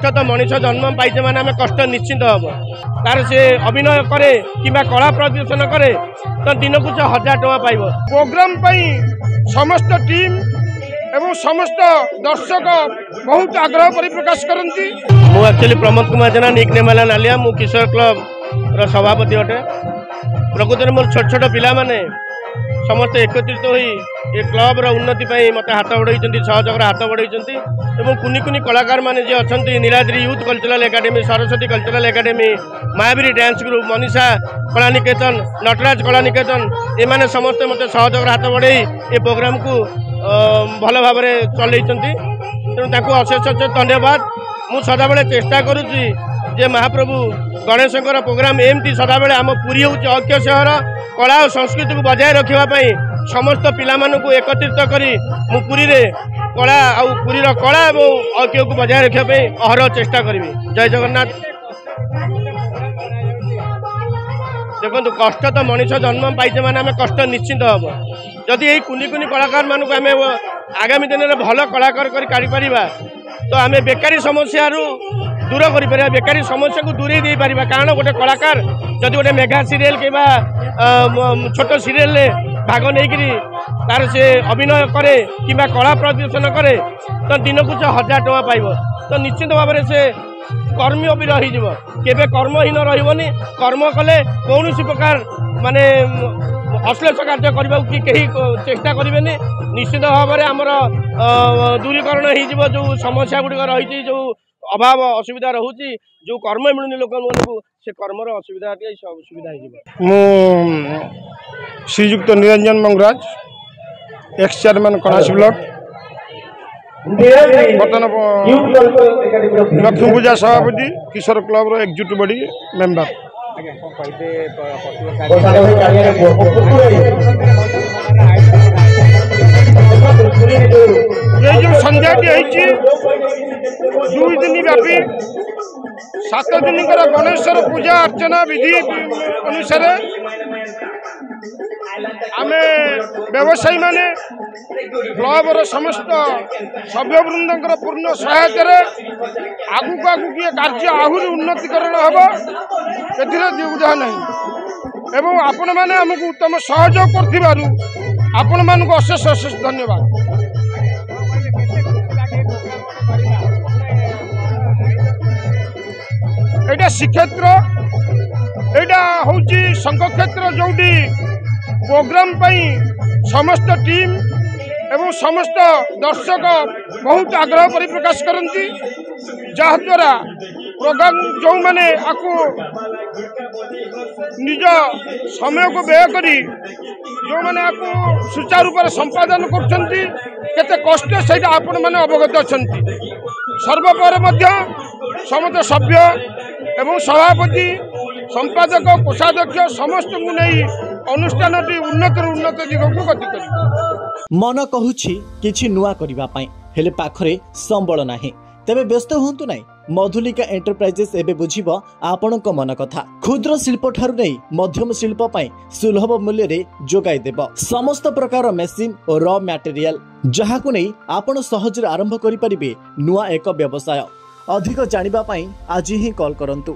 कष्ट तो मनीष जन्म पाइचे माने आम कष्ट निश्चिंत हम तार से अभिनय करे कि कला प्रदर्शन करे तो दिन को 1000 टका पाइब। प्रोग्राम समस्त टीम एवं समस्त दर्शक बहुत आग्रह परिप्रकाश करती। मु एक्चुअली प्रमोद कुमार जेना निकनेम है नालिया मु किशोर क्लब रो सभापति अटे। प्रकृति मोर छोट छोट पिला माने समस्त एकत्रित होई ए क्लब रो उन्नति पई मते हाथ बढ़ाई सहयोग हाथ बढ़ाई एवं कुनी कुनी कलाकार माने जे अछंती Niladri youth cultural academy Saraswati cultural academy Mayaviri dance group Manisha Kala Niketan Nataraj कला निकेतन ए माने समस्त मते सहयोग हाथ बढ़ाई ए प्रोग्राम को भल भाव चलई तेणु अशेष धन्यवाद। मु सदा बेले चेष्टा करुच्ची जे महाप्रभु गणेश प्रोग्राम एमती सदा बेले आम पुरी हूँ ऐक्य सहर कला और संस्कृति को बजाय रखापी समस्त पिला मानू एकत्रित करी मु पुरी रे कला आउ पुरीर कला और ऐक्य को बजाय रखापी अहरह चेष्टा करी। जय जगन्नाथ। देखो कष्ट तो मनीष जन्म पाइचे माने आम कष्ट निश्चिंत हम जदि यही कुनी कुनी कलाकार मानू आम आगामी दिन में भल कलाकार कर तो आम बेकारी समस्या दूर कर बेकारी समस्या को दूरे दे पार कारण गोटे कलाकार जदि गोटे मेगा सीरियल कि छोट सीरियल भाग नहीं तार से अभिनय करे कि कला प्रदर्शन करे तो दिन को 1000 टका पाइब तो निश्चित भाव में से कर्मी भी रही केबे कर्महीन रही कर्म कले कौन प्रकार माने अश्लेष कार्य करने कि कहीं चेष्टा करेंगे निश्चित भाव में आमर दूरीकरण हो जो समस्या गुड़िक रही जो अभाव असुविधा रोचे जो कर्म मिलूनी लोक से कर्मर असुविधा सब सुविधा हो। Sriyukta Niranjan Mangaraj ex chairman Kanasi block बर्तमान लक्ष्मी पूजा सभापति Kishore club executive body member. ये जो संध्याटी है 2 दिन व्यापी 7 दिन गणेश्वर पूजा अर्चना विधि अनुसार आम व्यवसायी माने क्लबर समस्त सभ्यवृंद पूर्ण सहायता आगु आगु किए कार्य आहरी उन्नतिकरण हम ए दुविधा नहीं एवं आपण मैंने आमको उत्तम सहयोग कर अशेष अशेष धन्यवाद। एटा श्रीक्षेत्र एटा हूँ शंखक्षेत्र जोटी प्रोग्राम समस्त टीम एवं समस्त दर्शक बहुत आग्रह परिप्रकाश करती जहाद्वारा प्रोग्राम जो मैंने आपको निज समय को व्यय करी जो मैंने आपको सुचारू रूप से संपादन करते कष्ट से आपण मैंने अवगत अच्छा सर्वपर समस्त सभ्य एवं सभापति संपादक कोषाध्यक्ष समस्त को नहीं अनुष्ठान उन्नत दिग को गति कर मन कहूछि किछि नुआ करिबा पई हेले पाखरे संबल नाही तेबे व्यस्त होंतु नाही। मधुलिका एंटरप्राइजेस एबे बुझिबो आपणक मन कथा क्षुद्र शिल्प ठारु नै मध्यम शिल्प पई सुलभ मूल्य रे जोगाई देबो समस्त प्रकार मेसिन और रॉ मटेरियल जहाकु नै आपण सहज आरंभ करि परिबे नुआ एक व्यवसाय। अधिक जानिबा पई आज ही कॉल करंतु